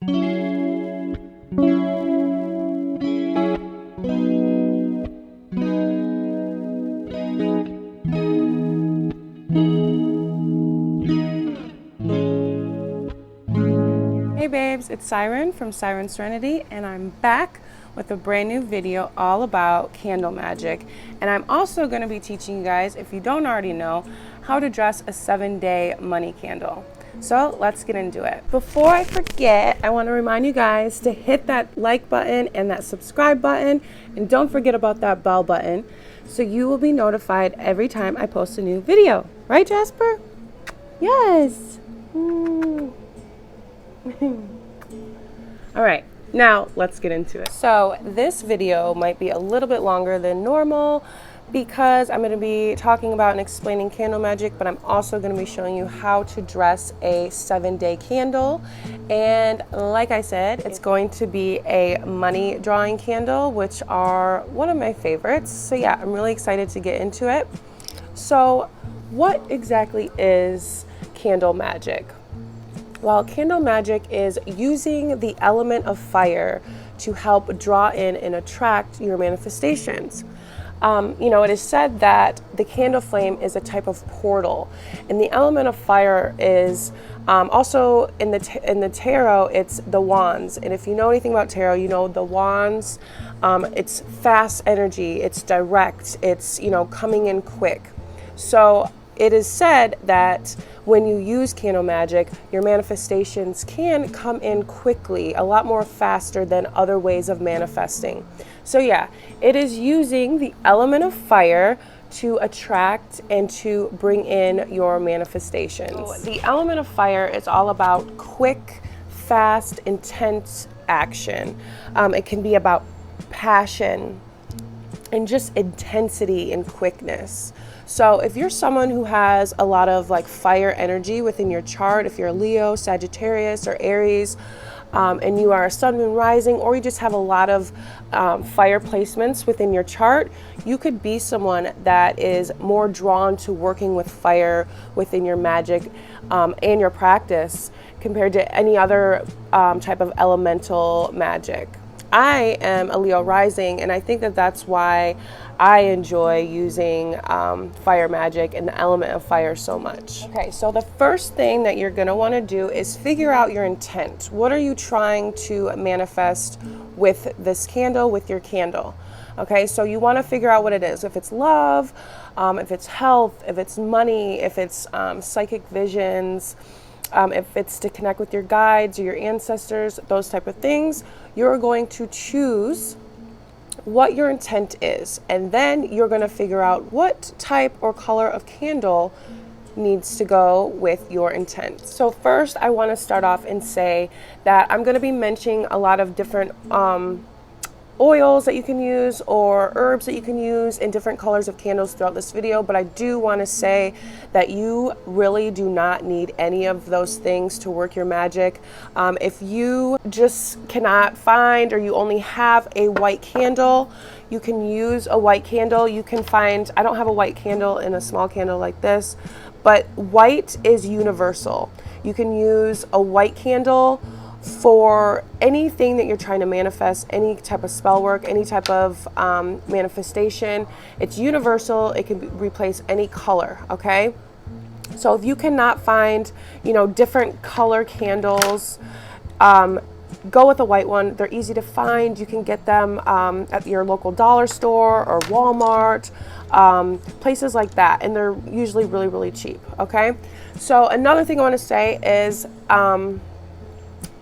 Hey babes, it's Siren from SirensSerenity, and I'm back with a brand new video all about Candle Magic. And I'm also going to be teaching you guys, if you don't already know, how to dress a 7-day money candle. So let's get into it. Before I forget, I want to remind you guys to hit that like button and that subscribe button, and don't forget about that bell button so you will be notified every time I post a new video. Right, Jasper? Yes. All right, now let's get into it. So this video might be a little bit longer than normal because I'm going to be talking about and explaining Candle Magic, but I'm also going to be showing you how to dress a 7-day candle. And like I said, it's going to be a money drawing candle, which are one of my favorites. So yeah, I'm really excited to get into it. So what exactly is Candle Magic? Well, Candle Magic is using the element of fire to help draw in and attract your manifestations. It is said that the candle flame is a type of portal, and the element of fire is also in the tarot. It's the wands, and if you know anything about tarot, you know the wands. It's fast energy. It's direct. It's coming in quick. So it is said that when you use Candle Magic, your manifestations can come in quickly, a lot more faster than other ways of manifesting. So yeah, it is using the element of fire to attract and to bring in your manifestations. So the element of fire is all about quick, fast, intense action. It can be about passion and just intensity and quickness. So if you're someone who has a lot of fire energy within your chart, if you're Leo, Sagittarius, or Aries, and you are a sun, moon, rising, or you just have a lot of fire placements within your chart, you could be someone that is more drawn to working with fire within your magic and your practice compared to any other type of elemental magic. I am a Leo rising, and I think that that's why I enjoy using fire magic and the element of fire so much. Okay, so the first thing that you're gonna wanna do is figure out your intent. What are you trying to manifest with this candle, with your candle? Okay, so you wanna figure out what it is. If it's love, if it's health, if it's money, if it's psychic visions, if it's to connect with your guides or your ancestors, those type of things, you're going to choose what your intent is, and then you're going to figure out what type or color of candle needs to go with your intent. So first, I want to start off and say that I'm going to be mentioning a lot of different oils that you can use or herbs that you can use in different colors of candles throughout this video, but I do want to say that you really do not need any of those things to work your magic. If you just cannot find, or you only have a white candle, you can use a white candle. You can find, I don't have a white candle in a small candle like this, but white is universal. You can use a white candle for anything that you're trying to manifest, any type of spell work, any type of manifestation. It's universal. It can replace any color, okay? So if you cannot find, different color candles, go with a white one. They're easy to find. You can get them at your local dollar store or Walmart, places like that, and they're usually really, really cheap, okay? So another thing I want to say is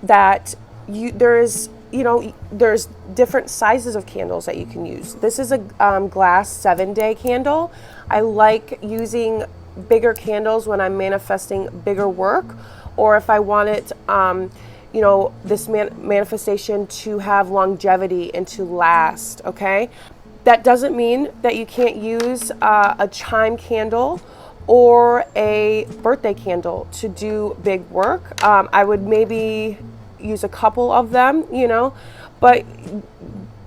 that there's different sizes of candles that you can use. This is a glass 7-day candle. I like using bigger candles when I'm manifesting bigger work, or if I want it, this manifestation to have longevity and to last, okay? That doesn't mean that you can't use a chime candle or a birthday candle to do big work. I would maybe use a couple of them, but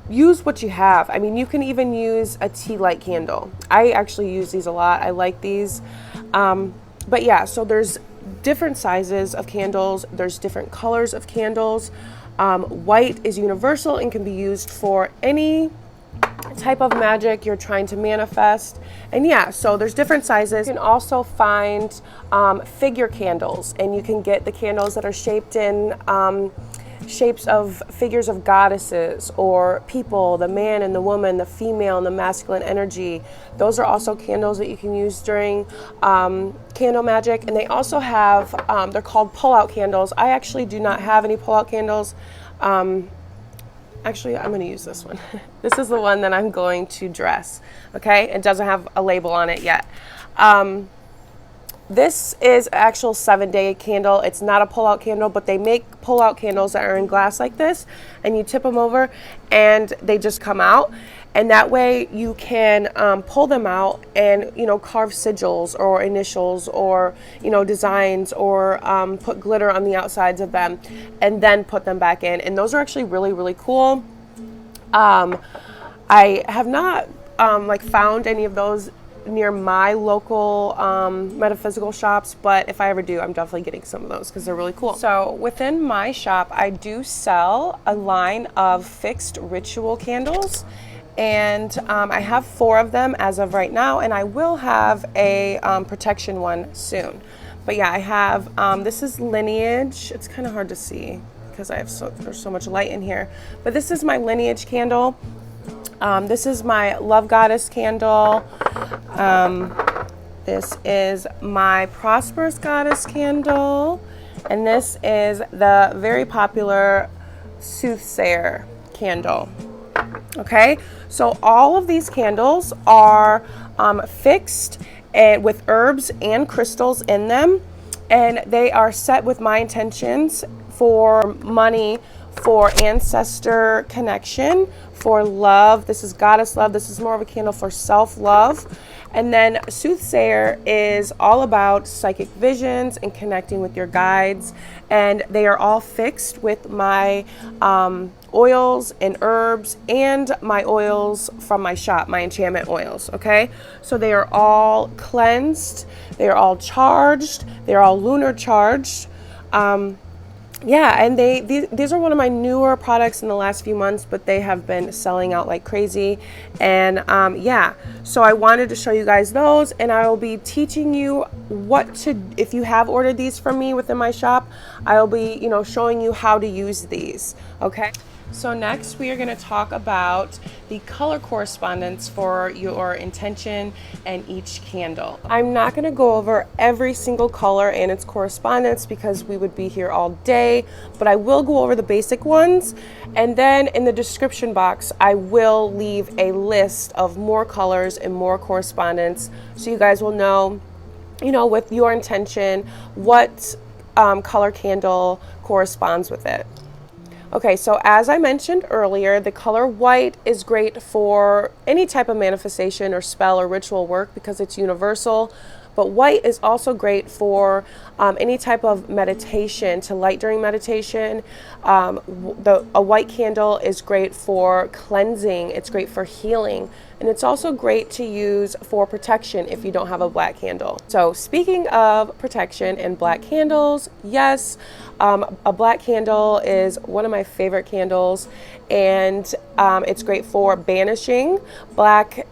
use what you have. I mean, you can even use a tea light candle. I actually use these a lot. I like these. But yeah, so there's different sizes of candles. There's different colors of candles. White is universal and can be used for any type of magic you're trying to manifest. And yeah, so there's different sizes. You can also find figure candles, and you can get the candles that are shaped in shapes of figures of goddesses or people, the man and the woman, the female and the masculine energy. Those are also candles that you can use during Candle Magic. And they also have, they're called pull-out candles. I actually do not have any pull-out candles. Actually, I'm going to use this one. This is the one that I'm going to dress. Okay, it doesn't have a label on it yet. This is an actual 7-day candle. It's not a pull-out candle, but they make pull-out candles that are in glass like this, and you tip them over and they just come out. And that way you can pull them out and, you know, carve sigils or initials or, you know, designs or put glitter on the outsides of them and then put them back in. And those are actually really, really cool. I have not like found any of those near my local metaphysical shops, but if I ever do, I'm definitely getting some of those because they're really cool. So within my shop, I do sell a line of fixed ritual candles, and I have 4 of them as of right now, and I will have a protection one soon. But yeah, I have this is Lineage. It's kind of hard to see because I have there's so much light in here, but this is my Lineage candle. This is my Love Goddess candle. This is my Prosperous Goddess candle. And this is the very popular Soothsayer candle. Okay, so all of these candles are fixed and with herbs and crystals in them. And they are set with my intentions for money, for ancestor connection, for love. This is goddess love. This is more of a candle for self-love. And then Soothsayer is all about psychic visions and connecting with your guides. And they are all fixed with my oils and herbs and my oils from my shop, my Enchantment Oils, okay? So they are all cleansed. They are all charged. They're all lunar charged. Yeah, and these are one of my newer products in the last few months, but they have been selling out like crazy. And yeah, so I wanted to show you guys those, and I will be teaching you what to, if you have ordered these from me within my shop, I will be, you know, showing you how to use these, okay? So next we are going to talk about the color correspondence for your intention and each candle. I'm not going to go over every single color and its correspondence because we would be here all day, but I will go over the basic ones, and then in the description box I will leave a list of more colors and more correspondence so you guys will know, you know, with your intention what color candle corresponds with it. Okay, so as I mentioned earlier, the color white is great for any type of manifestation or spell or ritual work because it's universal. But white is also great for any type of meditation, to light during meditation. A white candle is great for cleansing. It's great for healing. And it's also great to use for protection if you don't have a black candle. So speaking of protection and black candles, yes, a black candle is one of my favorite candles, and it's great for banishing. Black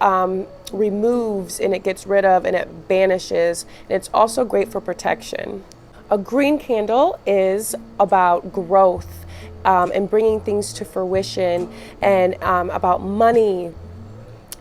removes and it gets rid of and it banishes, and it's also great for protection. A green candle is about growth and bringing things to fruition, and about money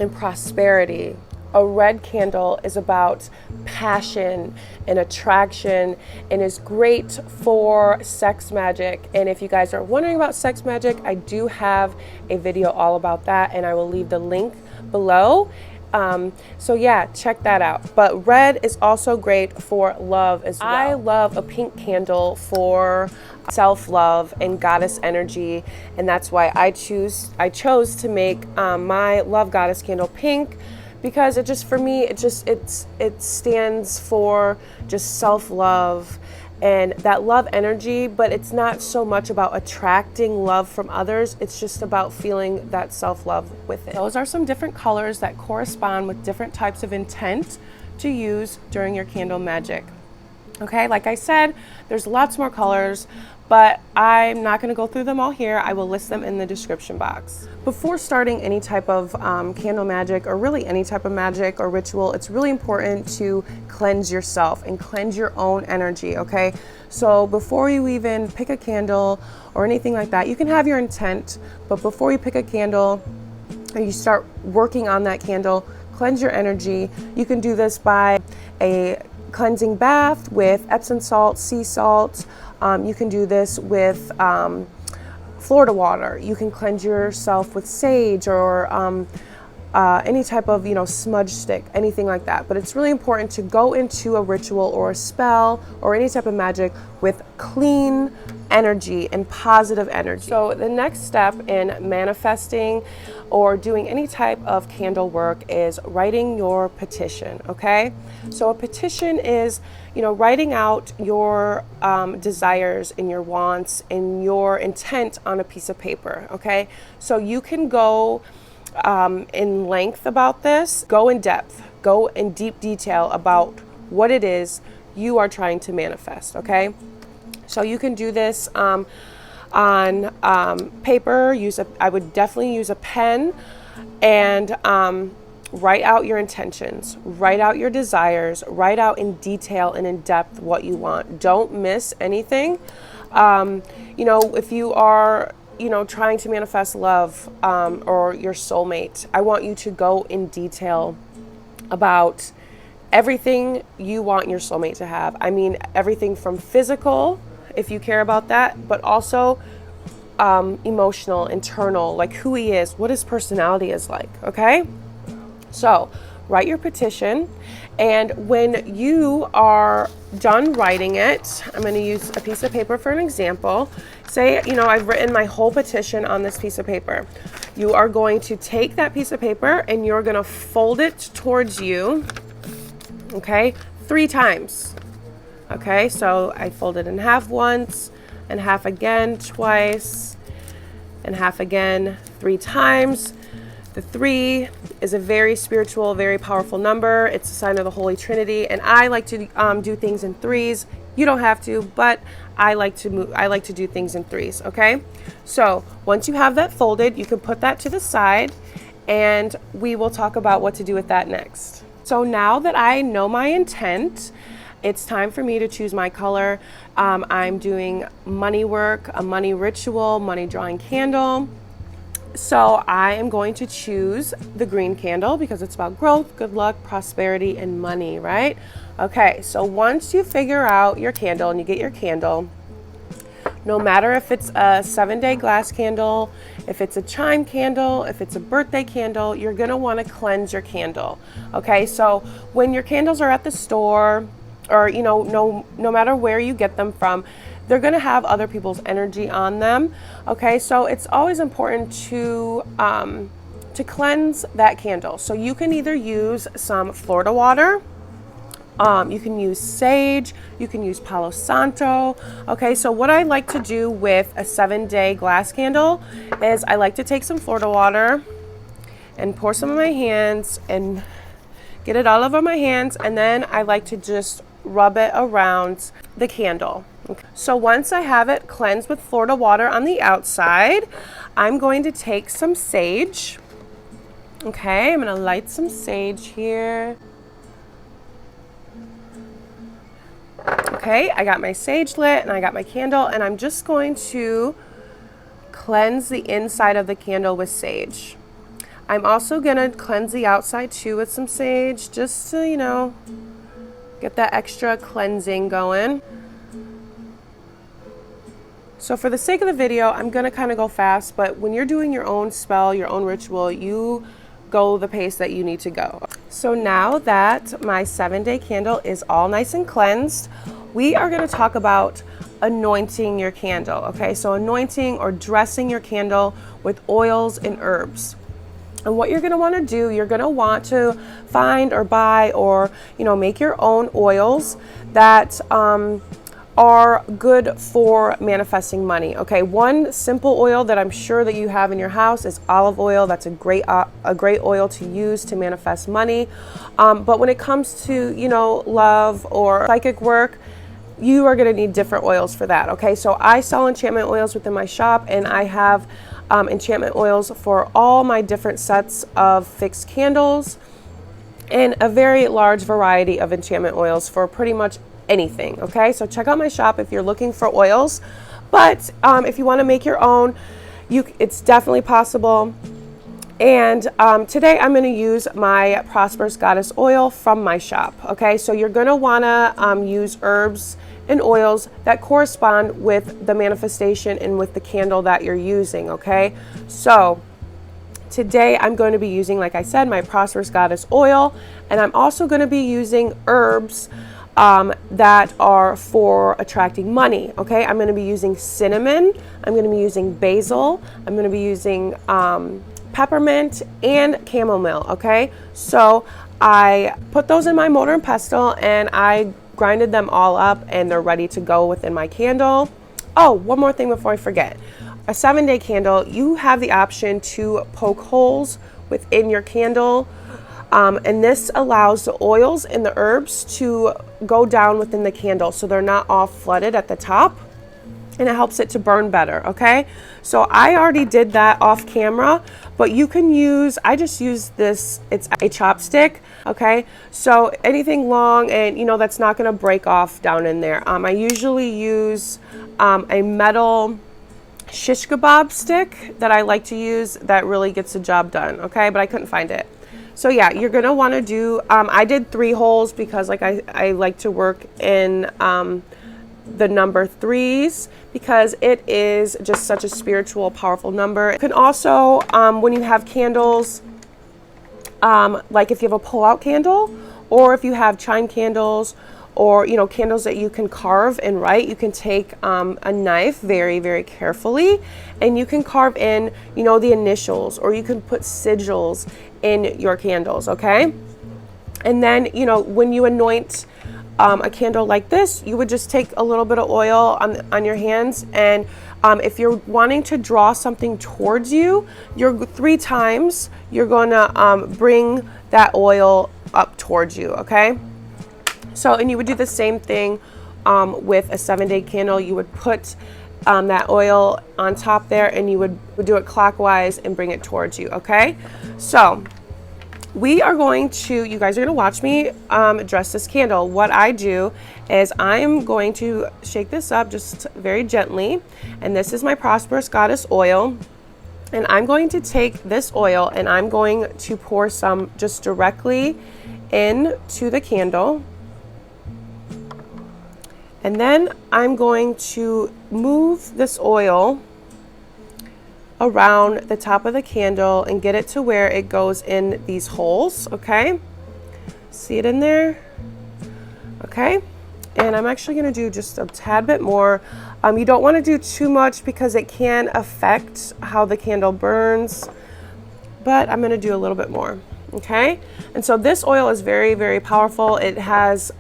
and prosperity. A red candle is about passion and attraction and is great for sex magic. And if you guys are wondering about sex magic, I do have a video all about that, and I will leave the link below. So yeah, check that out. But red is also great for love as well. I love a pink candle for self-love and goddess energy, and that's why I chose to make my Love Goddess candle pink, because it just, for me, it stands for just self-love and that love energy, but it's not so much about attracting love from others. It's just about feeling that self-love with it. Those are some different colors that correspond with different types of intent to use during your candle magic. Okay, like I said, there's lots more colors, but I'm not going to go through them all here. I will list them in the description box. Before starting any type of candle magic, or really any type of magic or ritual, it's really important to cleanse yourself and cleanse your own energy, okay? So before you even pick a candle or anything like that, you can have your intent, but before you pick a candle and you start working on that candle, cleanse your energy. You can do this by a cleansing bath with Epsom salt, sea salt. You can do this with Florida water. You can cleanse yourself with sage or any type of, smudge stick, anything like that. But it's really important to go into a ritual or a spell or any type of magic with clean energy and positive energy. So the next step in manifesting or doing any type of candle work is writing your petition, okay? So a petition is, writing out your desires and your wants and your intent on a piece of paper, okay? So you can go in length about this, go in depth, go in deep detail about what it is you are trying to manifest, okay? So you can do this on paper. I would definitely use a pen and write out your intentions, write out your desires, write out in detail and in depth what you want. Don't miss anything. If you are trying to manifest love or your soulmate, I want you to go in detail about everything you want your soulmate to have. I mean, everything from physical, if you care about that, but also emotional, internal, like who he is, what his personality is like, okay? So write your petition, and when you are done writing it, I'm going to use a piece of paper for an example. Say, I've written my whole petition on this piece of paper. You are going to take that piece of paper and you're going to fold it towards you, okay, 3 times. Okay, so I fold it in half once, and half again twice, and half again 3 times. The 3 is a very spiritual, very powerful number. It's a sign of the Holy Trinity, and I like to do things in 3s. You don't have to, but I like to do things in 3s, okay? So once you have that folded, you can put that to the side, and we will talk about what to do with that next. So now that I know my intent, it's time for me to choose my color. I'm doing money work, a money ritual, money drawing candle. So I am going to choose the green candle because it's about growth, good luck, prosperity, and money, right? Okay, so once you figure out your candle and you get your candle, no matter if it's a 7-day glass candle, if it's a chime candle, if it's a birthday candle, you're gonna wanna cleanse your candle, okay? So when your candles are at the store, or no matter where you get them from, they're gonna have other people's energy on them, okay? So it's always important to cleanse that candle. So you can either use some Florida water, you can use sage, you can use Palo Santo, okay? So what I like to do with a 7-day glass candle is I like to take some Florida water and pour some on my hands and get it all over my hands, and then I like to just rub it around the candle. Okay. So once I have it cleansed with Florida water on the outside, I'm going to take some sage. Okay, I'm going to light some sage here. Okay, I got my sage lit and I got my candle, and I'm just going to cleanse the inside of the candle with sage. I'm also going to cleanse the outside too with some sage, just to, get that extra cleansing going. So for the sake of the video, I'm gonna kind of go fast, but when you're doing your own spell, your own ritual, you go the pace that you need to go. So now that my 7-day candle is all nice and cleansed, we are gonna talk about anointing your candle, okay? So anointing or dressing your candle with oils and herbs. And what you're going to want to do, you're going to want to find or buy or, make your own oils that are good for manifesting money. Okay, one simple oil that I'm sure that you have in your house is olive oil. That's a great oil to use to manifest money. But when it comes to, love or psychic work, you are going to need different oils for that. Okay, so I sell enchantment oils within my shop, and I have enchantment oils for all my different sets of fixed candles, and a very large variety of enchantment oils for pretty much anything. Okay, so check out my shop if you're looking for oils, but if you want to make your own, it's definitely possible. And today I'm going to use my Prosperous Goddess oil from my shop. Okay, so you're going to want to use herbs and oils that correspond with the manifestation and with the candle that you're using. Okay, so today I'm going to be using, like I said, my Prosperous Goddess oil, and I'm also going to be using herbs that are for attracting money. Okay, I'm going to be using cinnamon, I'm going to be using basil, I'm going to be using peppermint and chamomile. Okay, so I put those in my mortar and pestle and I grinded them all up, and they're ready to go within my candle. Oh, one more thing before I forget. A 7-day candle, you have the option to poke holes within your candle, and this allows the oils and the herbs to go down within the candle so they're not all flooded at the top, and it helps it to burn better. Okay, so I already did that off camera, but you can use, I just use this, it's a chopstick. Okay, so anything long and that's not going to break off down in there. I usually use a metal shish kebab stick that I like to use that really gets the job done. Okay, but I couldn't find it. So yeah, you're going to want to do, I did 3 holes because like I like to work in the number 3s because it is just such a spiritual, powerful number. You can also, when you have candles, like if you have a pull-out candle, or if you have chime candles, or candles that you can carve and write, you can take a knife very, very carefully, and you can carve in the initials, or you can put sigils in your candles. Okay, and then when you anoint a candle like this, you would just take a little bit of oil on your hands, and if you're wanting to draw something towards you, you're 3 times you're going to bring that oil up towards you. Okay, so and you would do the same thing with a 7-day candle. You would put that oil on top there, and you would do it clockwise and bring it towards you. Okay, so we are going to, you guys are going to watch me dress this candle. What I do is I am going to shake this up just very gently, and this is my Prosperous Goddess oil, and I'm going to take this oil and I'm going to pour some just directly into the candle, and then I'm going to move this oil around the top of the candle and get it to where it goes in these holes. Okay, see it in there? Okay, and I'm actually going to do just a tad bit more. You don't want to do too much because it can affect how the candle burns, but I'm going to do a little bit more. Okay, and so this oil is very, very powerful. It has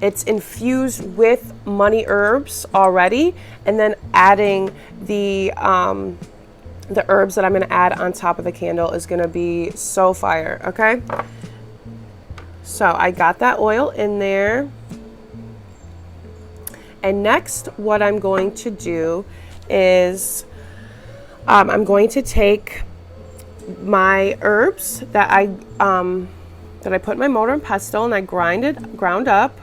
it's infused with money herbs already, and then adding the herbs that I'm going to add on top of the candle is going to be so fire. Okay, so I got that oil in there, and next what I'm going to do is I'm going to take my herbs that I put in my mortar and pestle and I ground up,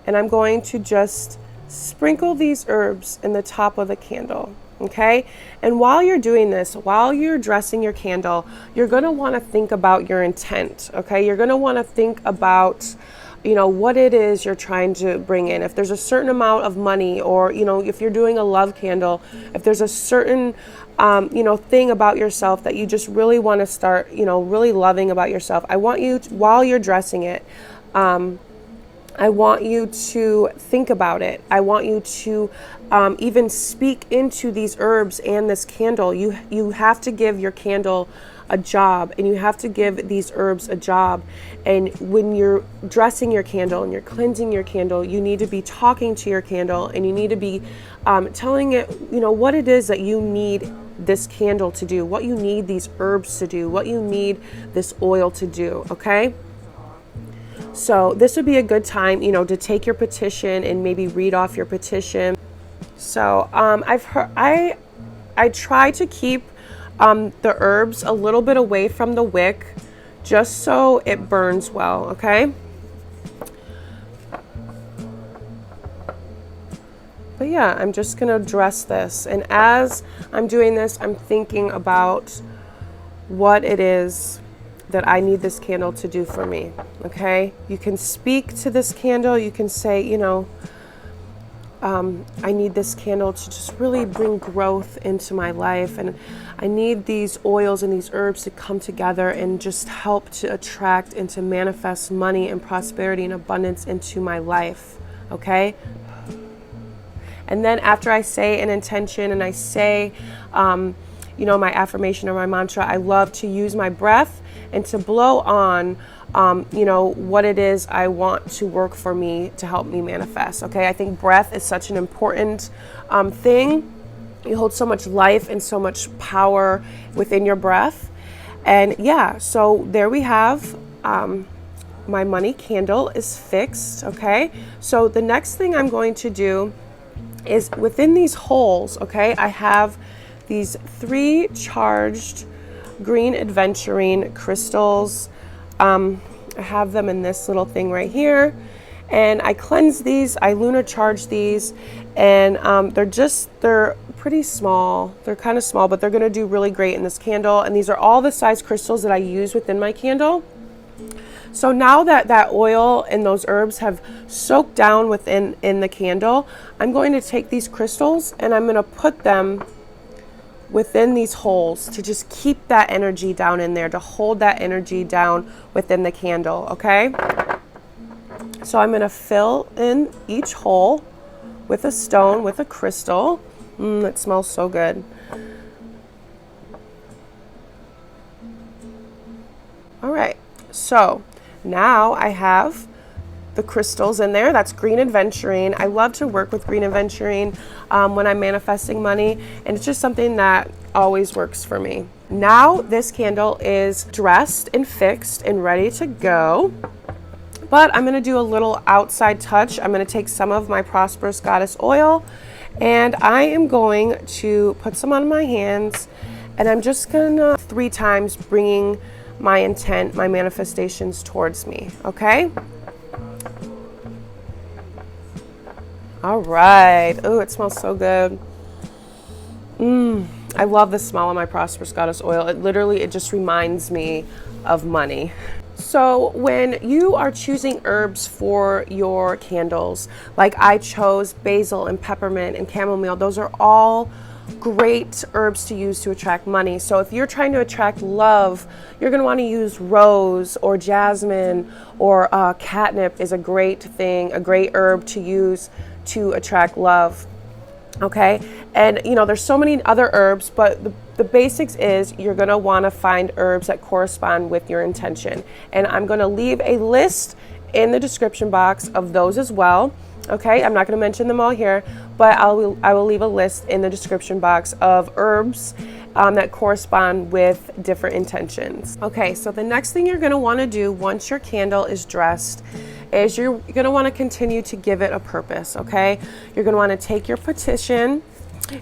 and I'm going to just sprinkle these herbs in the top of the candle. Okay, and while you're doing this, while you're dressing your candle, you're going to want to think about your intent. Okay, you're going to want to think about what it is you're trying to bring in. If there's a certain amount of money, or if you're doing a love candle, if there's a certain thing about yourself that you just really want to start really loving about yourself, I want you to, while you're dressing it, I want you to think about it. I want you to even speak into these herbs and this candle. You have to give your candle a job, and you have to give these herbs a job. And when you're dressing your candle and you're cleansing your candle, you need to be talking to your candle, and you need to be telling it what it is that you need this candle to do, what you need these herbs to do, what you need this oil to do. Okay, So this would be a good time, you know, to take your petition and maybe read off your petition. So I try to keep the herbs a little bit away from the wick, just so it burns well, okay? But yeah, I'm just gonna dress this. And as I'm doing this, I'm thinking about what it is that I need this candle to do for me, okay? You can speak to this candle. You can say, you know, I need this candle to just really bring growth into my life. And I need these oils and these herbs to come together and just help to attract and to manifest money and prosperity and abundance into my life, okay? And then after I say an intention and I say, you know, my affirmation or my mantra, I love to use my breath and to blow on, you know, what it is I want to work for me to help me manifest. Okay, I think breath is such an important thing. You hold so much life and so much power within your breath. And yeah, so there we have my money candle is fixed. Okay, so the next thing I'm going to do is within these holes, okay, I have these 3 charged green aventurine crystals. I have them in this little thing right here, and I cleanse these, I lunar charge these, and they're pretty small. They're kind of small, but they're going to do really great in this candle. And these are all the size crystals that I use within my candle. So now that oil and those herbs have soaked down in the candle, I'm going to take these crystals and I'm going to put them within these holes to just keep that energy down in there, to hold that energy down within the candle, okay? So I'm going to fill in each hole with a stone, with a crystal. It smells so good. All right, so now I have the crystals in there. That's green aventurine. I love to work with green aventurine when I'm manifesting money, and it's just something that always works for me. Now this candle is dressed and fixed and ready to go, but I'm going to do a little outside touch. I'm going to take some of my Prosperous Goddess oil and I am going to put some on my hands, and I'm just going to 3 times bringing my intent, my manifestations towards me, okay? All right. Oh, it smells so good. I love the smell of my Prosperous Goddess oil. It just reminds me of money. So when you are choosing herbs for your candles, like I chose basil and peppermint and chamomile, those are all great herbs to use to attract money. So if you're trying to attract love, you're going to want to use rose or jasmine, or catnip is a great thing, a great herb to use to attract love. Okay, and you know, there's so many other herbs, but the basics is you're going to want to find herbs that correspond with your intention. And I'm going to leave a list in the description box of those as well. Okay, I'm not going to mention them all here, but I will leave a list in the description box of herbs that correspond with different intentions. Okay, so the next thing you're going to want to do once your candle is dressed is you're going to want to continue to give it a purpose. Okay, you're going to want to take your petition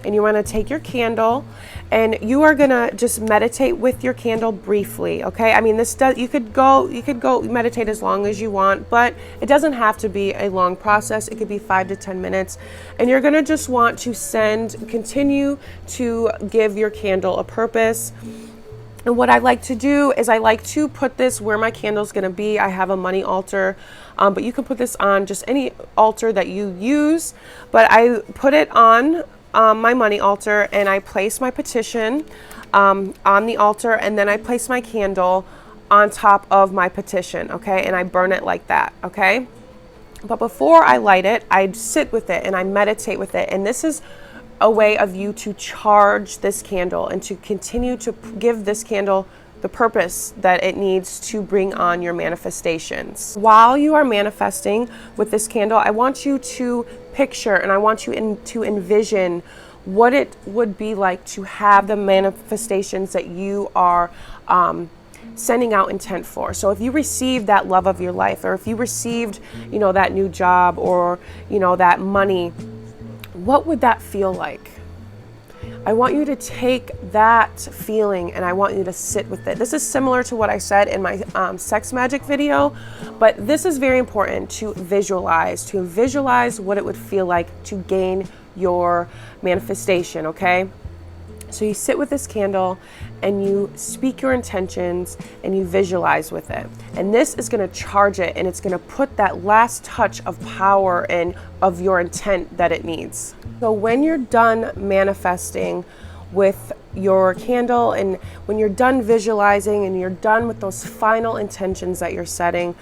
and you want to take your candle, and you are going to just meditate with your candle briefly. Okay, I mean, you could go meditate as long as you want, but it doesn't have to be a long process. It could be 5 to 10 minutes, and you're going to just want to continue to give your candle a purpose. And what I like to do is I like to put this where my candle's going to be. I have a money altar, but you can put this on just any altar that you use. But I put it on my money altar, and I place my petition on the altar, and then I place my candle on top of my petition, okay? And I burn it like that, okay? But before I light it, I sit with it and I meditate with it. And this is a way of you to charge this candle and to continue to give this candle the purpose that it needs to bring on your manifestations. While you are manifesting with this candle, I want you to picture and I want you to envision what it would be like to have the manifestations that you are sending out intent for. So if you received that love of your life, or if you received, you know, that new job, or, you know, that money, what would that feel like? I want you to take that feeling and I want you to sit with it. This is similar to what I said in my sex magic video, but this is very important to visualize what it would feel like to gain your manifestation, okay? So you sit with this candle and you speak your intentions and you visualize with it. And this is going to charge it, and it's going to put that last touch of power and of your intent that it needs. So when you're done manifesting with your candle, and when you're done visualizing and you're done with those final intentions that you're setting,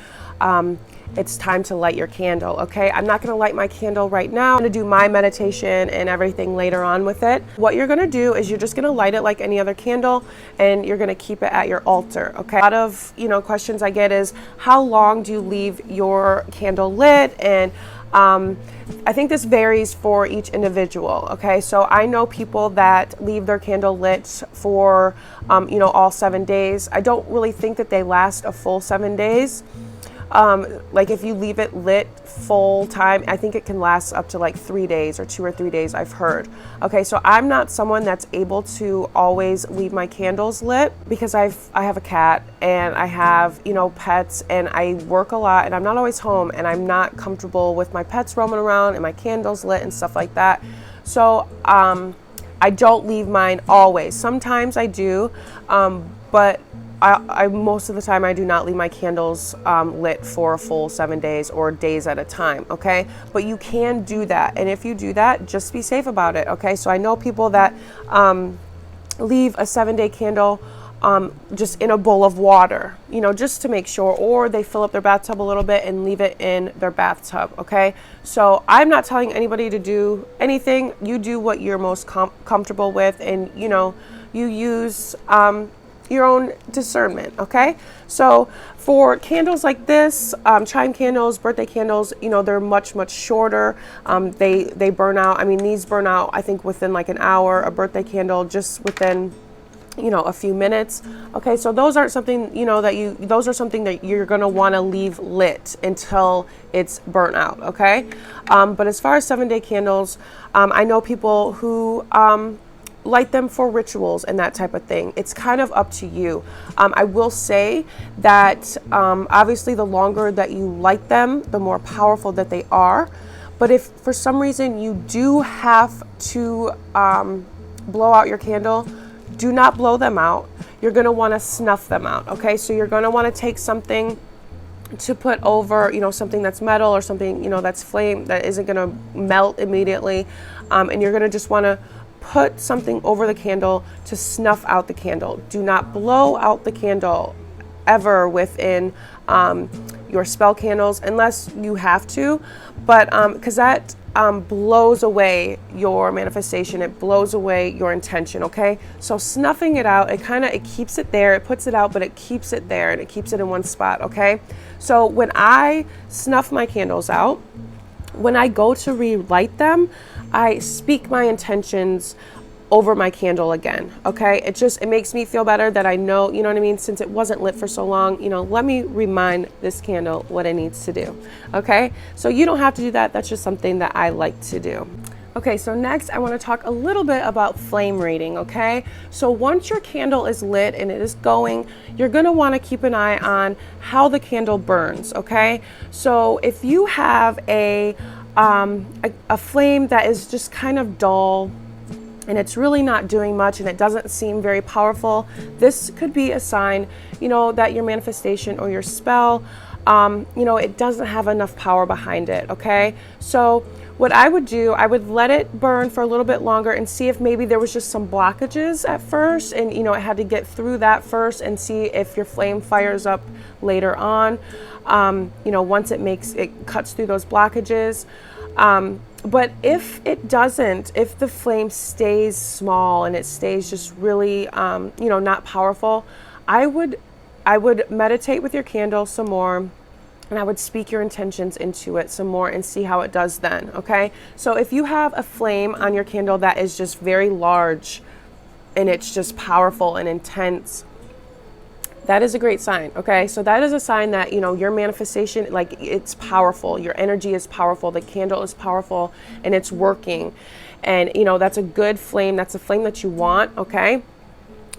it's time to light your candle, okay? I'm not gonna light my candle right now. I'm gonna do my meditation and everything later on with it. What you're gonna do is you're just gonna light it like any other candle, and you're gonna keep it at your altar, okay? A lot of, you know, questions I get is, how long do you leave your candle lit? And I think this varies for each individual, okay? So I know people that leave their candle lit for, you know, all 7 days. I don't really think that they last a full 7 days. Like if you leave it lit full time, I think it can last up to like 3 days or 2 or 3 days, I've heard. Okay, so I'm not someone that's able to always leave my candles lit, because I have a cat and I have, you know, pets, and I work a lot and I'm not always home, and I'm not comfortable with my pets roaming around and my candles lit and stuff like that. So I don't leave mine always. Sometimes I do, but I most of the time I do not leave my candles lit for a full 7 days or days at a time, okay? But you can do that, and if you do that, just be safe about it, okay? So I know people that leave a 7-day candle just in a bowl of water, you know, just to make sure, or they fill up their bathtub a little bit and leave it in their bathtub, okay? So I'm not telling anybody to do anything. You do what you're most comfortable with, and, you know, you use your own discernment, okay? So for candles like this, chime candles, birthday candles, you know, they're much shorter. They burn out. I mean, these burn out, I think, within like an hour. A birthday candle just within, you know, a few minutes. Okay, so those aren't something, you know, those are something that you're gonna wanna leave lit until it's burnt out, okay? But as far as 7-day candles, I know people who light them for rituals and that type of thing. It's kind of up to you. I will say that obviously the longer that you light them, the more powerful that they are. But if for some reason you do have to blow out your candle, do not blow them out. You're going to want to snuff them out, okay? So you're going to want to take something to put over, you know, something that's metal or something, you know, that's flame that isn't going to melt immediately, and you're going to just want to put something over the candle to snuff out the candle. Do not blow out the candle ever within your spell candles, unless you have to, but because that blows away your manifestation. It blows away your intention, okay? So snuffing it out, it keeps it there. It puts it out, but it keeps it there, and it keeps it in one spot, okay? So when I snuff my candles out, when I go to relight them, I speak my intentions over my candle again, okay? It makes me feel better that I know, you know what I mean? Since it wasn't lit for so long, you know, let me remind this candle what it needs to do, okay? So you don't have to do that. That's just something that I like to do. Okay, so next I want to talk a little bit about flame rating, okay? So once your candle is lit and it is going, you're going to want to keep an eye on how the candle burns, okay? So if you have a flame that is just kind of dull and it's really not doing much and it doesn't seem very powerful, this could be a sign, you know, that your manifestation or your spell, you know, it doesn't have enough power behind it, okay? So what I would do, I would let it burn for a little bit longer and see if maybe there was just some blockages at first, and, you know, it had to get through that first, and see if your flame fires up later on, you know, once it cuts through those blockages. But if it doesn't, if the flame stays small and it stays just really, you know, not powerful, I would meditate with your candle some more, and I would speak your intentions into it some more and see how it does then, okay? So if you have a flame on your candle that is just very large and it's just powerful and intense, that is a great sign. Okay, so that is a sign that, you know, your manifestation, like, it's powerful, your energy is powerful, the candle is powerful, and it's working. And, you know, that's a good flame. That's a flame that you want. Okay,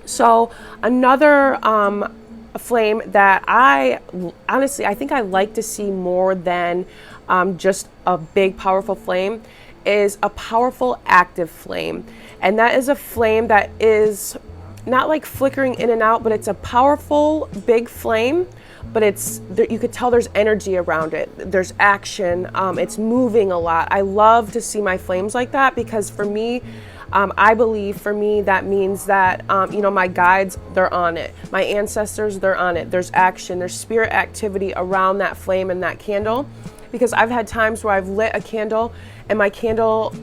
so another a flame that I honestly, I think I like to see more than just a big powerful flame is a powerful active flame. And that is a flame that is not like flickering in and out, but it's a powerful big flame, but it's you could tell there's energy around it, there's action, it's moving a lot. I love to see my flames like that, because for me, I believe for me that means that, you know, my guides, they're on it. My ancestors, they're on it. There's action, there's spirit activity around that flame and that candle. Because I've had times where I've lit a candle and my candle,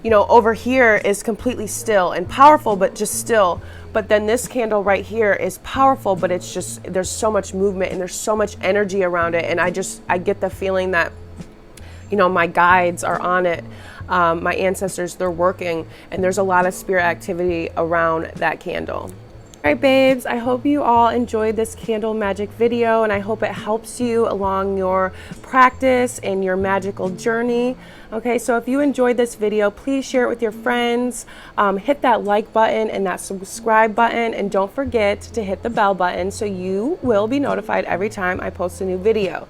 you know, over here is completely still and powerful, but just still. But then this candle right here is powerful, but it's just, there's so much movement and there's so much energy around it. And I get the feeling that, you know, my guides are on it. My ancestors, they're working, and there's a lot of spirit activity around that candle. All right, babes, I hope you all enjoyed this Candle Magic video, and I hope it helps you along your practice and your magical journey. Okay, so if you enjoyed this video, please share it with your friends. Hit that like button and that subscribe button, and don't forget to hit the bell button so you will be notified every time I post a new video.